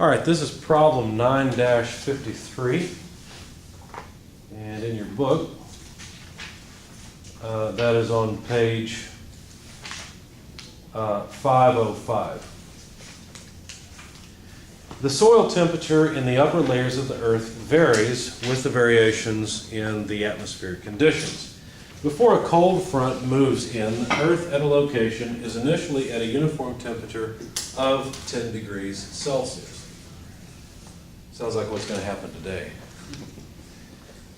All right, this is problem 9-53. And in your book, that is on page 505. The soil temperature in the upper layers of the earth varies with the variations in the atmospheric conditions. Before a cold front moves in, the earth at a location is initially at a uniform temperature of 10 degrees Celsius. Sounds like what's going to happen today.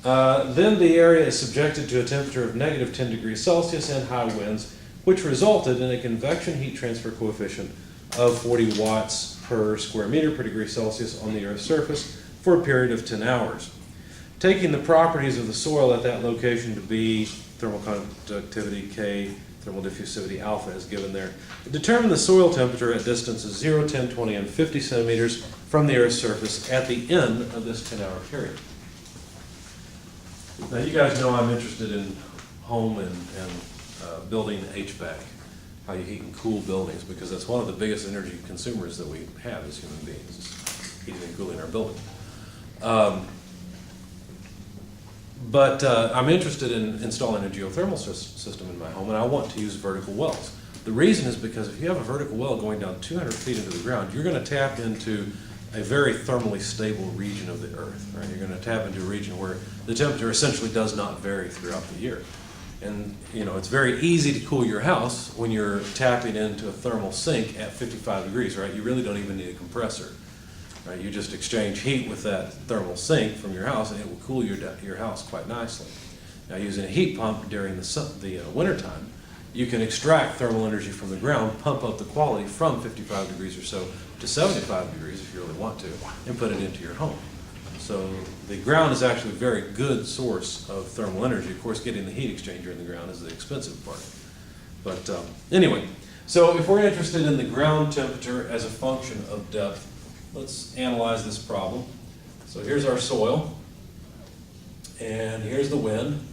Then the area is subjected to a temperature of negative 10 degrees Celsius and high winds, which resulted in a convection heat transfer coefficient of 40 watts per square meter per degree Celsius on the Earth's surface for a period of 10 hours. Taking the properties of the soil at that location to be thermal conductivity K, thermal diffusivity alpha as given there, determine the soil temperature at distances 0, 10, 20, and 50 centimeters from the Earth's surface at the end of this 10-hour period. Now you guys know I'm interested in home and building HVAC, how you heat and cool buildings, because that's one of the biggest energy consumers that we have as human beings, is heating and cooling our building. But I'm interested in installing a geothermal system in my home, and I want to use vertical wells. The reason is because if you have a vertical well going down 200 feet into the ground, you're going to tap into a very thermally stable region of the earth, right? You're going to tap into a region where the temperature essentially does not vary throughout the year. And you know, it's very easy to cool your house when you're tapping into a thermal sink at 55 degrees, right? You really don't even need a compressor, right? You just exchange heat with that thermal sink from your house and it will cool your house quite nicely. Now using a heat pump during the wintertime, you can extract thermal energy from the ground, pump up the quality from 55 degrees or so to 75 degrees if you really want to, and put it into your home. So the ground is actually a very good source of thermal energy. Of course, getting the heat exchanger in the ground is the expensive part. But anyway, so if we're interested in the ground temperature as a function of depth, let's analyze this problem. So here's our soil, and here's the wind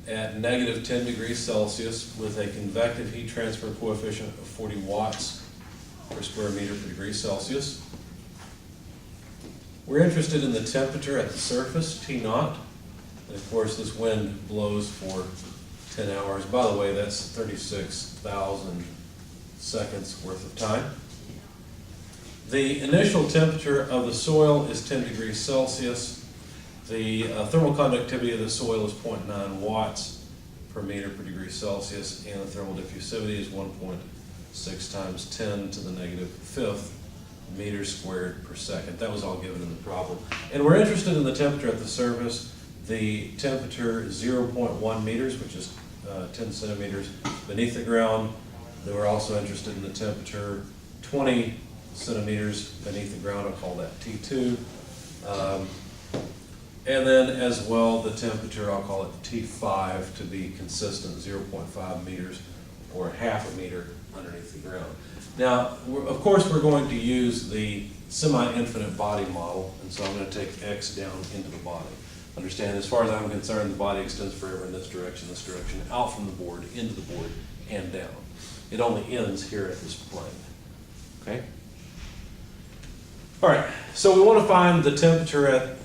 at negative 10 degrees Celsius with a convective heat transfer coefficient of 40 watts per square meter per degree Celsius. We're interested in the temperature at the surface, T naught, and of course this wind blows for 10 hours. By the way, that's 36,000 seconds worth of time. The initial temperature of the soil is 10 degrees Celsius. The thermal conductivity of the soil is 0.9 watts per meter per degree Celsius, and the thermal diffusivity is 1.6 times 10 to the negative fifth meters squared per second. That was all given in the problem. And we're interested in the temperature at the surface. The temperature is 0.1 meters, which is 10 centimeters beneath the ground. Then we're also interested in the temperature 20 centimeters beneath the ground. I'll call that T2. And then as well, the temperature, I'll call it T5 to be consistent, 0.5 meters or half a meter underneath the ground. Now, of course, we're going to use the semi-infinite body model, and so I'm going to take X down into the body. Understand, as far as I'm concerned, the body extends forever in this direction, out from the board, into the board, and down. It only ends here at this plane. Okay? All right, so we want to find the temperature at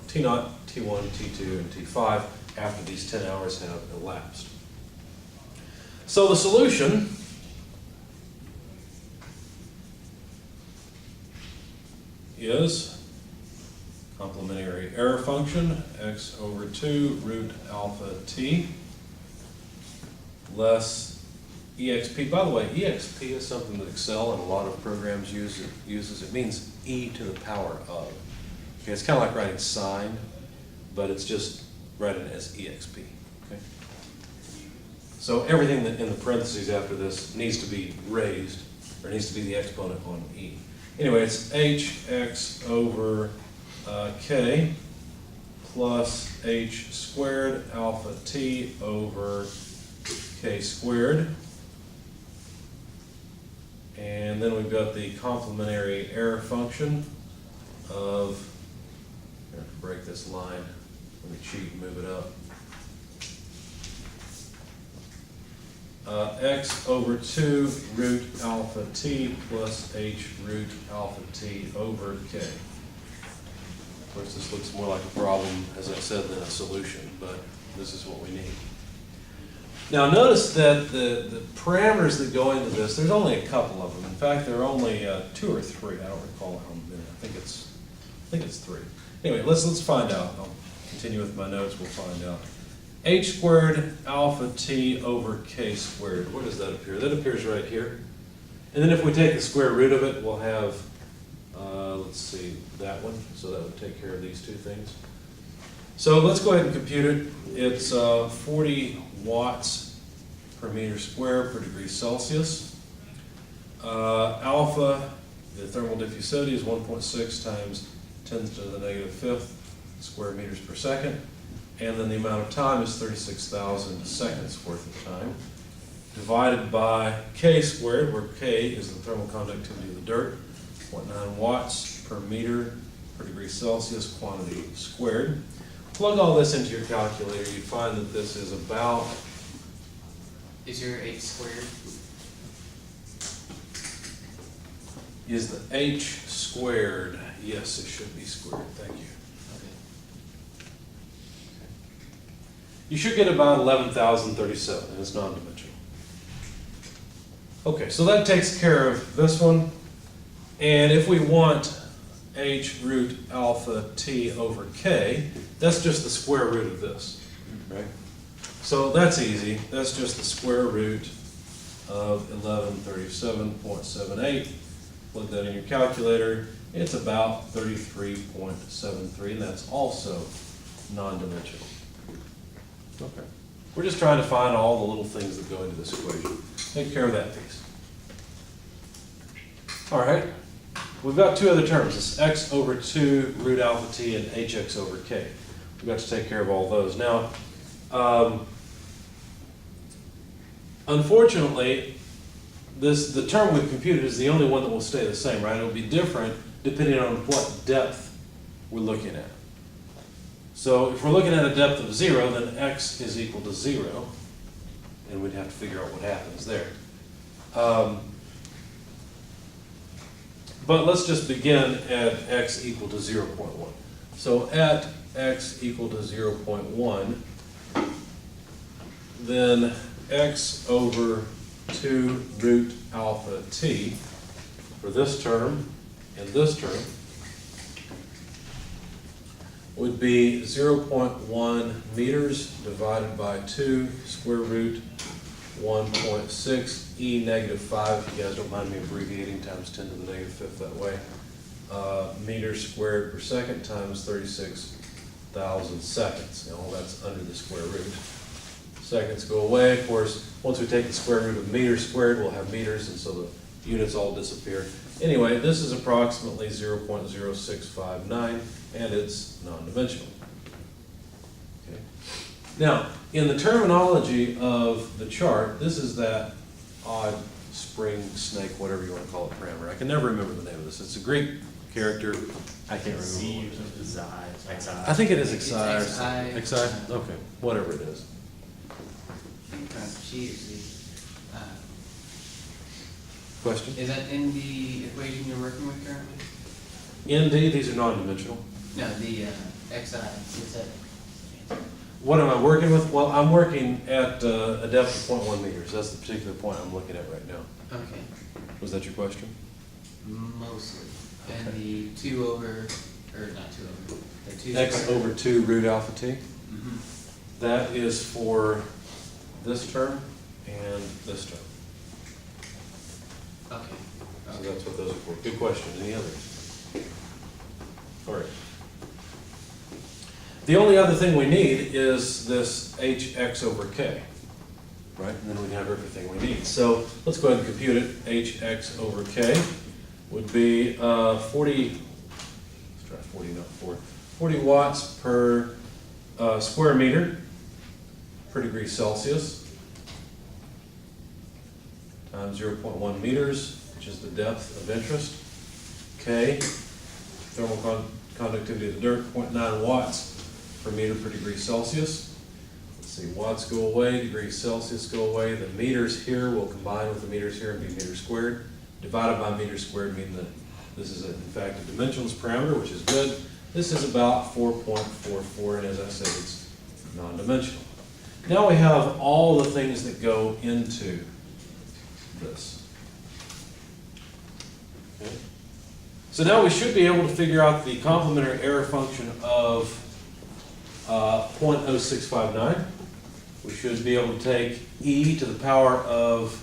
T naught, T1, T2, and T5 after these 10 hours have elapsed. So the solution is complementary error function, x over 2 root alpha t less exp. By the way, exp is something that Excel and a lot of programs uses. It means e to the power of. Okay, it's kind of like writing sine, but it's just writing it as exp. Okay? So everything that in the parentheses after this needs to be raised, or needs to be the exponent on e. Anyway, it's hx over k plus h squared alpha t over k squared. And then we've got the complementary error function of, I'm going to break this line, let me cheat and move it x over 2 root alpha t plus h root alpha t over k. Of course, this looks more like a problem, as I said, than a solution, but this is what we need. Now notice that the parameters that go into this, there's only a couple of them. In fact, there are only 2 or 3. I don't recall how many. I think it's 3. Anyway, let's find out. I'll continue with my notes. We'll find out. H squared alpha t over k squared. Where does that appear? That appears right here. And then if we take the square root of it, we'll have, let's see, that one. So that would take care of these two things. So let's go ahead and compute it. It's 40 watts per meter squared per degree Celsius. Alpha, the thermal diffusivity, is 1.6 times 10 to the negative fifth square meters per second. And then the amount of time is 36,000 seconds worth of time, divided by k squared, where k is the thermal conductivity of the dirt, 0.9 watts per meter per degree Celsius quantity squared. Plug all this into your calculator, you find that this is about... Is your h squared? Is the h squared? Yes, it should be squared. Thank you. You should get about 11,037, and it's non-dimensional. Okay, so that takes care of this one. And if we want h root alpha t over k, that's just the square root of this, right? So that's easy. That's just the square root of 1137.78. Plug that in your calculator. It's about 33.73, and that's also non-dimensional. Okay. We're just trying to find all the little things that go into this equation. Take care of that piece. All right. We've got 2 other terms. It's x over 2 root alpha t and hx over k. We've got to take care of all those. Now, unfortunately, the term we've computed is the only one that will stay the same, right? It'll be different depending on what depth we're looking at. So if we're looking at a depth of 0, then x is equal to 0, and we'd have to figure out what happens there. But let's just begin at x equal to 0.1. So at x equal to 0.1, then x over 2 root alpha t for this term and this term would be 0.1 meters divided by 2 square root 1.6 e negative 5, if you guys don't mind me abbreviating, times 10 to the negative fifth that way, meters squared per second times 36,000 seconds. And all that's under the square root. Seconds go away. Of course, once we take the square root of meters squared, we'll have meters, and so the units all disappear. Anyway, this is approximately 0.0659, and it's non-dimensional. Okay. Now, in the terminology of the chart, this is that odd spring, snake, whatever you want to call it, parameter. I can never remember the name of this. It's a Greek character. I can't remember. I think it is xi or something. Xi? Okay, whatever it is. Question? Is that in the equation you're working with currently? ND, these are non-dimensional. No, the xi. Is that? What am I working with? Well, I'm working at a depth of 0.1 meters. That's the particular point I'm looking at right now. Okay. Was that your question? Mostly. And the 2 over, or not 2 over, the 2 X squared. over 2 root alpha t. Mm-hmm. That is for this term and this term. Okay. So that's what those are for. Good question. Any others? All right. The only other thing we need is this hx over k, right? And then we have everything we need. So let's go ahead and compute it. Hx over k would be 40 watts per square meter per degree Celsius times 0.1 meters, which is the depth of interest. K, thermal conductivity of the dirt, 0.9 watts per meter per degree Celsius. Let's see, watts go away, degrees Celsius go away, the meters here will combine with the meters here and be meters squared. Divided by meters squared mean that this is in fact a dimensionless parameter, which is good. This is about 4.44, and as I said, it's non-dimensional. Now we have all the things that go into this. Okay. So now we should be able to figure out the complementary error function of 0.0659. We should be able to take e to the power of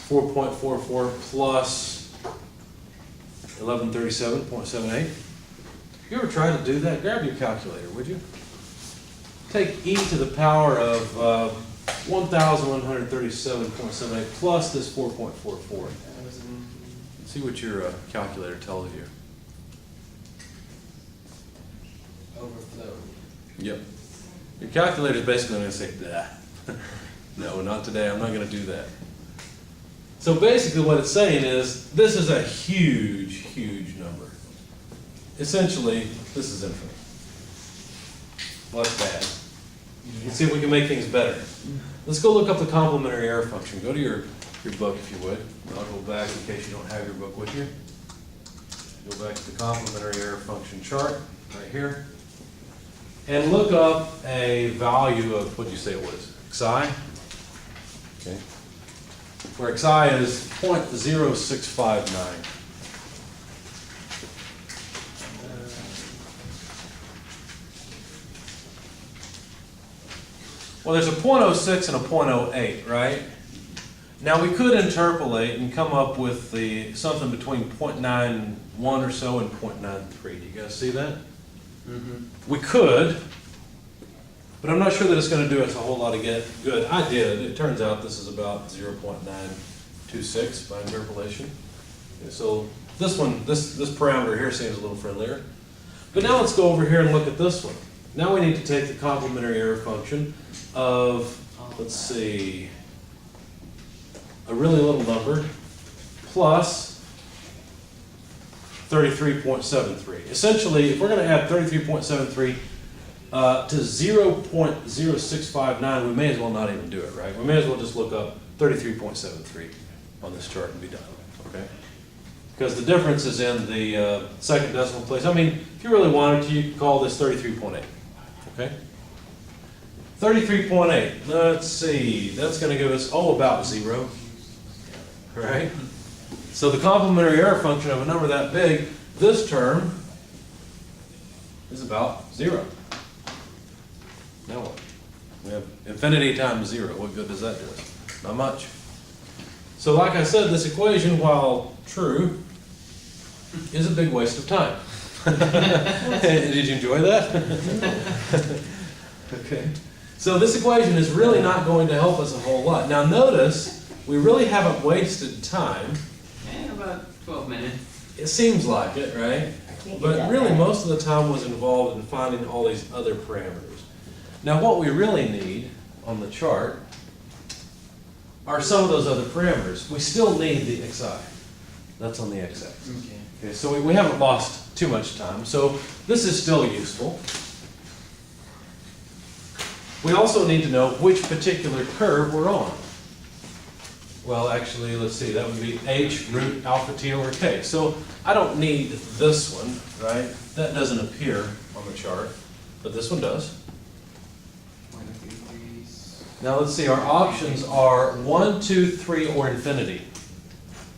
4.44 plus 1137.78. You ever try to do that? Grab your calculator, would you? Take e to the power of 1137.78 plus this 4.44. See what your calculator tells you. Overflow. Yep. Your calculator is basically going to say, "Nah." No, not today. I'm not going to do that. So basically what it's saying is, this is a huge, huge number. Essentially, this is infinite. Well, that's bad. Let's see if we can make things better. Let's go look up the complementary error function. Go to your book, if you would. I'll go back in case you don't have your book with you. Go back to the complementary error function chart, right here. And look up a value of, what did you say it was? Xi? Okay. Where Xi is 0.0659. Well, there's a 0.06 and a 0.08, right? Now we could interpolate and come up with something between 0.91 or so and 0.93. Do you guys see that? Mm-hmm. We could, but I'm not sure that it's going to do us a whole lot of good. I did. It turns out this is about 0.926 by interpolation. Okay, so this one, this parameter here seems a little friendlier. But now let's go over here and look at this one. Now we need to take the complementary error function of, let's see, a really little number plus 33.73. Essentially, if we're going to add 33.73 to 0.0659, we may as well not even do it, right? We may as well just look up 33.73 on this chart and be done, okay? Because the difference is in the second decimal place. I mean, if you really wanted to, you could call this 33.8, okay? 33.8, let's see, that's going to give us, about 0, right? So the complementary error function of a number that big, this term is about 0. Now what? We have infinity times 0. What good does that do us? Not much. So like I said, this equation, while true, is a big waste of time. Did you enjoy that? Okay. So this equation is really not going to help us a whole lot. Now notice, we really haven't wasted time. About 12 minutes. It seems like it, right? But really most of the time was involved in finding all these other parameters. Now what we really need on the chart are some of those other parameters. We still need the xi. That's on the x-axis. Okay, so we haven't lost too much time. So this is still useful. We also need to know which particular curve we're on. Well, actually, let's see, that would be h root alpha t over k. So I don't need this one, right? That doesnn't appear on the chart, but this one does. Now let's see, our options are 1, 2, 3, or infinity.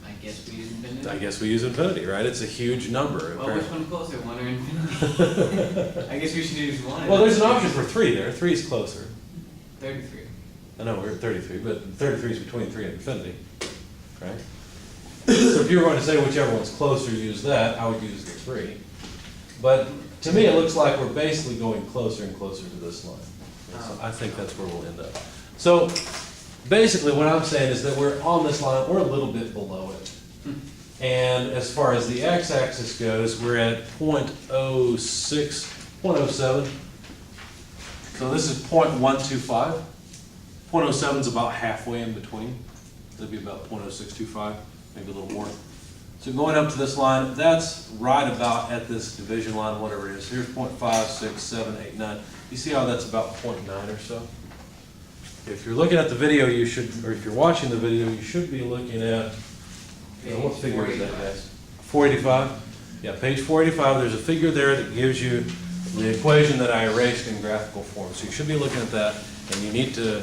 I guess we use infinity. I guess we use infinity, right? It's a huge number. Well, which one closer, 1 or infinity? I guess we should use 1. Well, there's an option for 3 there. 3 is closer. 33. I know we're at 33, but 33 is between 3 and infinity, right? So if you were going to say whichever one's closer, use that, I would use the 3. But to me, it looks like we're basically going closer and closer to this line. So I think that's where we'll end up. So basically what I'm saying is that we're on this line, we're a little bit below it. And as far as the x-axis goes, we're at 0.06, 0.07. So this is 0.125. 0.07 is about halfway in between. That'd be about 0.0625, maybe a little more. So going up to this line, that's right about at this division line, whatever it is. Here's 0.5, 6, 7, 8, 9. You see how that's about 0.9 or so? If you're looking at the video, you should, or if you're watching the video, you should be looking at, what figure is that, guys? 485? Yeah, page 485, there's a figure there that gives you the equation that I erased in graphical form. So you should be looking at that, and you need to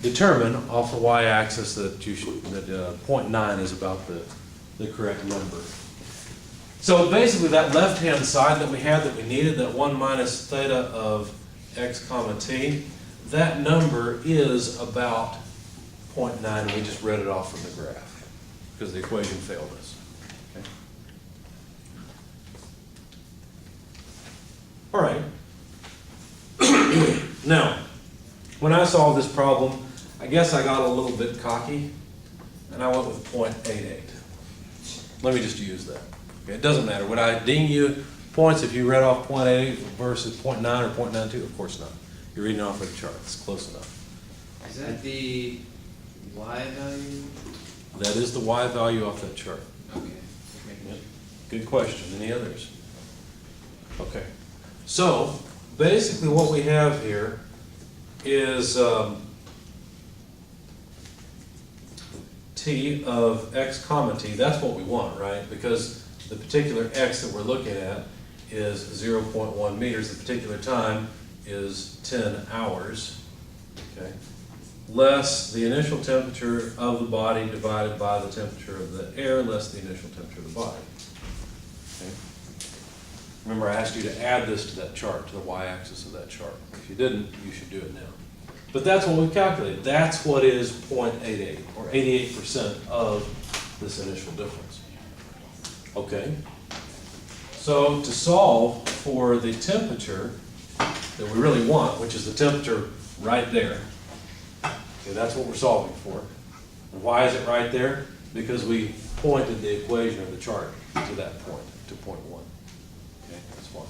determine off the y-axis that you should, that 0.9 is about the correct number. So basically that left-hand side that we had that we needed, that 1 minus theta of x comma t, that number is about 0.9, and we just read it off from the graph because the equation failed us. Okay. All right. Now, when I solved this problem, I guess I got a little bit cocky, and I went with 0.88. Let me just use that. Okay, it doesn't matter. Would I ding you points if you read off 0.88 versus 0.9 or 0.92? Of course not. You're reading off of the chart. It's close enough. Is that the y value? That is the y value off that chart. Okay. Just making Yep. sure. Good question. Any others? Okay. So, basically what we have here is t of x comma t. That's what we want, right? Because the particular x that we're looking at is 0.1 meters. The particular time is 10 hours, okay? Less the initial temperature of the body divided by the temperature of the air, less the initial temperature of the body. Okay? Remember, I asked you to add this to that chart, to the y-axis of that chart. If you didn't, you should do it now. But that's what we calculated. That's what is 0.88, or 88% of this initial difference. Okay? So to solve for the temperature that we really want, which is the temperature right there, okay, that's what we're solving for. And why is it right there? Because we pointed the equation of the chart to that point, to 0.1. Okay, that's why.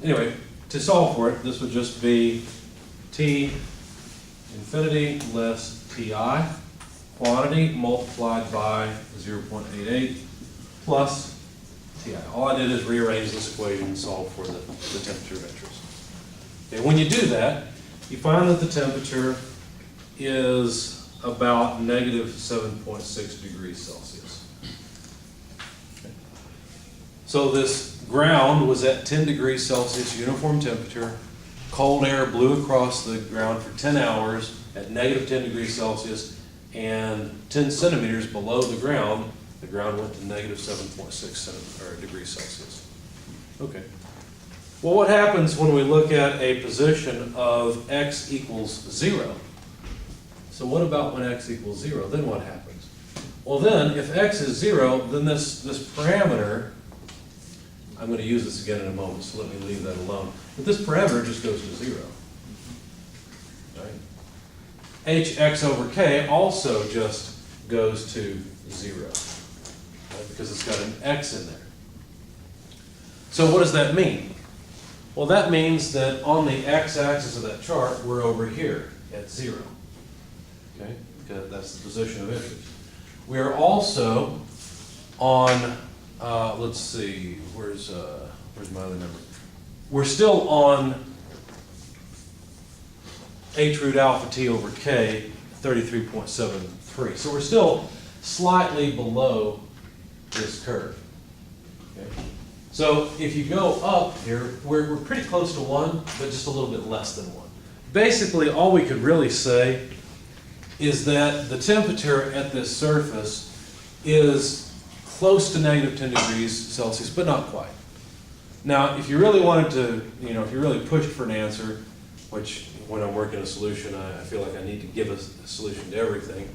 Anyway, to solve for it, this would just be T infinity less Ti, quantity multiplied by 0.88 plus Ti. All I did is rearrange this equation and solve for the temperature of interest. Okay, when you do that, you find that the temperature is about negative 7.6 degrees Celsius. Okay. So this ground was at 10 degrees Celsius uniform temperature. Cold air blew across the ground for 10 hours at negative 10 degrees Celsius, and 10 centimeters below the ground went to negative 7.6 degrees Celsius. Okay. Well, what happens when we look at a position of x equals 0? So what about when x equals 0? Then what happens? Well then, if x is 0, then this parameter, I'm going to use this again in a moment, so let me leave that alone. But this parameter just goes to 0. Right? hx over k also just goes to 0. Right? Because it's got an x in there. So what does that mean? Well, that means that on the x-axis of that chart, we're over here at 0. Okay? Because that's the position of interest. We are also on, let's see, where's my other number? We're still on h root alpha t over k, 33.73. So we're still slightly below this curve. Okay? So if you go up here, we're pretty close to 1, but just a little bit less than 1. Basically, all we could really say is that the temperature at this surface is close to negative 10 degrees Celsius, but not quite. Now, if you really wanted to, if you really pushed for an answer, which when I'm working a solution, I feel like I need to give a solution to everything.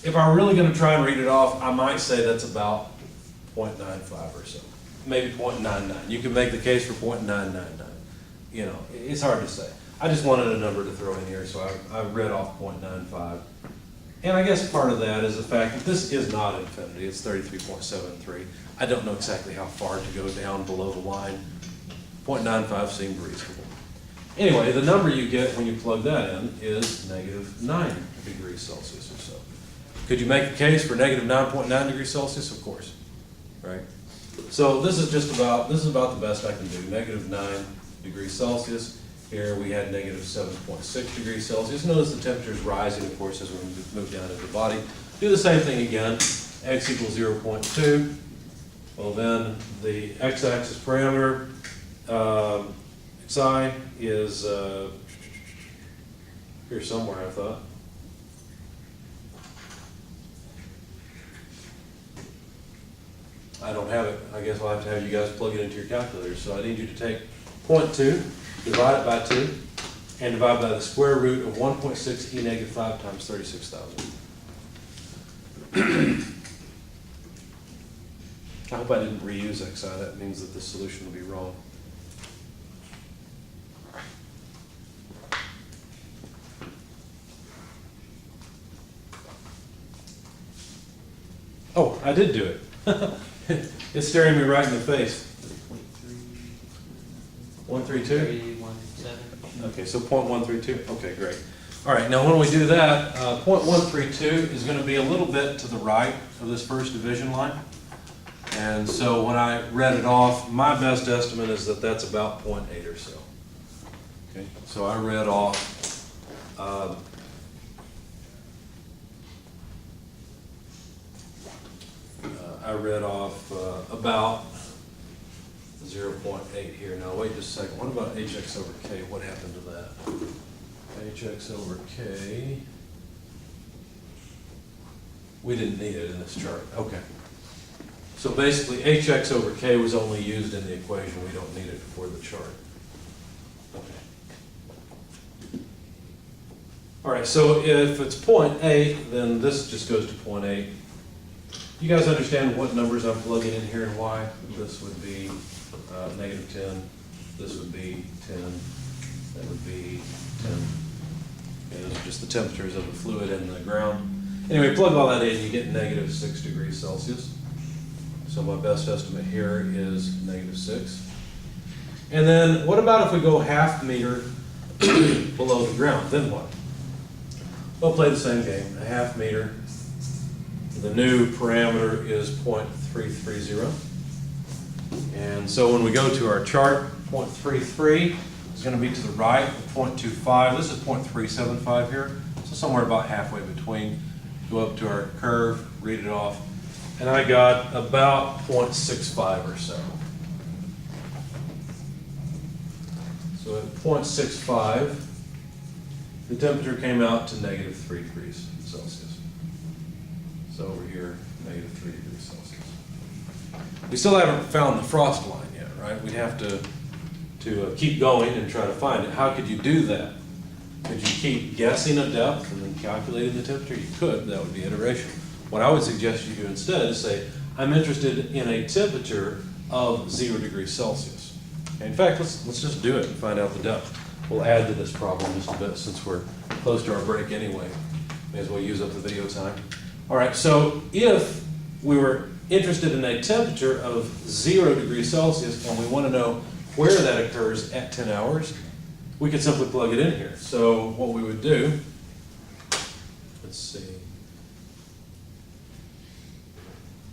If I'm really going to try and read it off, I might say that's about 0.95 or so. Maybe 0.99. You can make the case for 0.999. It's hard to say. I just wanted a number to throw in here, so I read off 0.95. And I guess part of that is the fact that this is not infinity. It's 33.73. I don't know exactly how far to go down below the line. 0.95 seemed reasonable. Anyway, the number you get when you plug that in is negative 9 degrees Celsius or so. Could you make a case for negative 9.9 degrees Celsius? Of course, right? So this is about the best I can do, negative 9 degrees Celsius. Here we had negative 7.6 degrees Celsius. Notice the temperature is rising, of course, as we move down into the body. Do the same thing again. X equals 0.2. Well, then the x-axis parameter, xi, is here somewhere, I thought. I don't have it. I guess I'll have to have you guys plug it into your calculator. So I need you to take 0.2, divide it by 2, and divide by the square root of 1.6 e negative 5 times 36,000. I hope I didn't reuse xi. That means that the solution will be wrong. Oh, I did do it. It's staring me right in the face. 132? 317. Okay, so 0.132. Okay, great. All right, now when we do that, 0.132 is going to be a little bit to the right of this first division line. And so when I read it off, my best estimate is that that's about 0.8 or so. Okay, so I read off about 0.8 here. Now wait just a second. What about hx over k? What happened to that? Hx over k. We didn't need it in this chart. Okay. So basically hx over k was only used in the equation. We don't need it for the chart. Okay. All right, so if it's 0.8, then this just goes to 0.8. You guys understand what numbers I'm plugging in here and why? This would be negative 10, this would be 10, that would be 10. Okay, those are just the temperatures of the fluid in the ground. Anyway, plug all that in, you get negative 6 degrees Celsius. So my best estimate here is negative 6. And then what about if we go half meter below the ground? Then what? We'll play the same game, a half meter. The new parameter is 0.330. And so when we go to our chart, 0.33 is going to be to the right of 0.25. This is 0.375 here. So somewhere about halfway between. Go up to our curve, read it off. And I got about 0.65 or so. So at 0.65, the temperature came out to negative 3 degrees Celsius. So over here, negative 3 degrees Celsius. We still haven't found the frost line yet, right? We'd have to keep going and try to find it. How could you do that? Could you keep guessing a depth and then calculating the temperature? You could. That would be iteration. What I would suggest you do instead is say, I'm interested in a temperature of 0 degrees Celsius. Okay, in fact, let's just do it and find out the depth. We'll add to this problem just a bit since we're close to our break anyway. May as well use up the video time. All right, so if we were interested in a temperature of 0 degrees Celsius and we want to know where that occurs at 10 hours, we could simply plug it in here. So what we would do, let's see,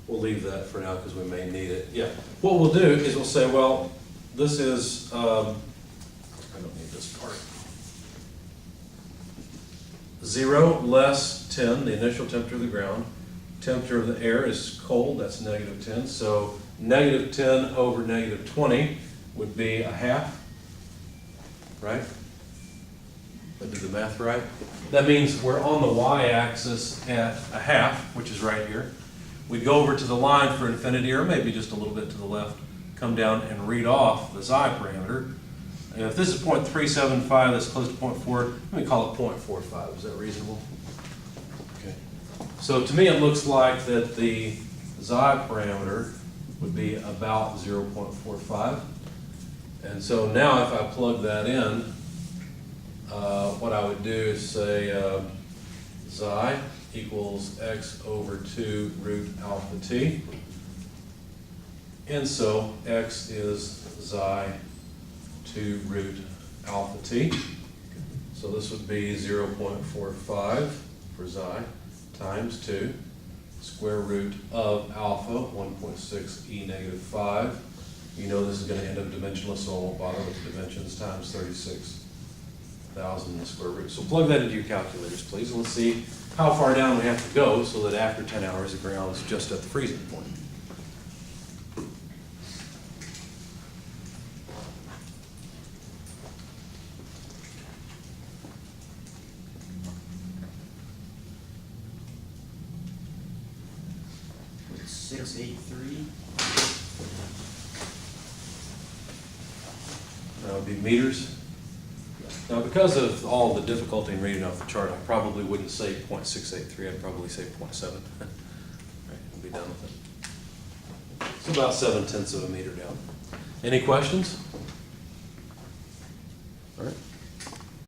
we'll leave that for now because we may need it. Yeah, what we'll do is we'll say, well, this is, I don't need this part. 0 less 10, the initial temperature of the ground. Temperature of the air is cold, that's negative 10. So negative 10 over negative 20 would be a half, right? I did the math right. That means we're on the y-axis at a half, which is right here. We'd go over to the line for infinity, or maybe just a little bit to the left, come down and read off the xi parameter. And if this is 0.375, that's close to 0.4, let me call it 0.45. Is that reasonable? Okay. So to me, it looks like that the xi parameter would be about 0.45. And so now if I plug that in, what I would do is say xi equals x over 2 root alpha t. And so x is xi 2 root alpha t. So this would be 0.45 for xi times 2 square root of alpha, 1.6 e negative 5. You know this is going to end up dimensionless, so I won't bother with the dimensions, times 36 thousand square root. So plug that into your calculators, please, and let's see how far down we have to go so that after 10 hours, the ground is just at the freezing point. It's 683. That would be meters. Now, because of all the difficulty in reading off the chart, I probably wouldn't say 0.683, I'd probably say 0.7. Right, we'll be done with it. It's about 0.7 of a meter down. Any questions?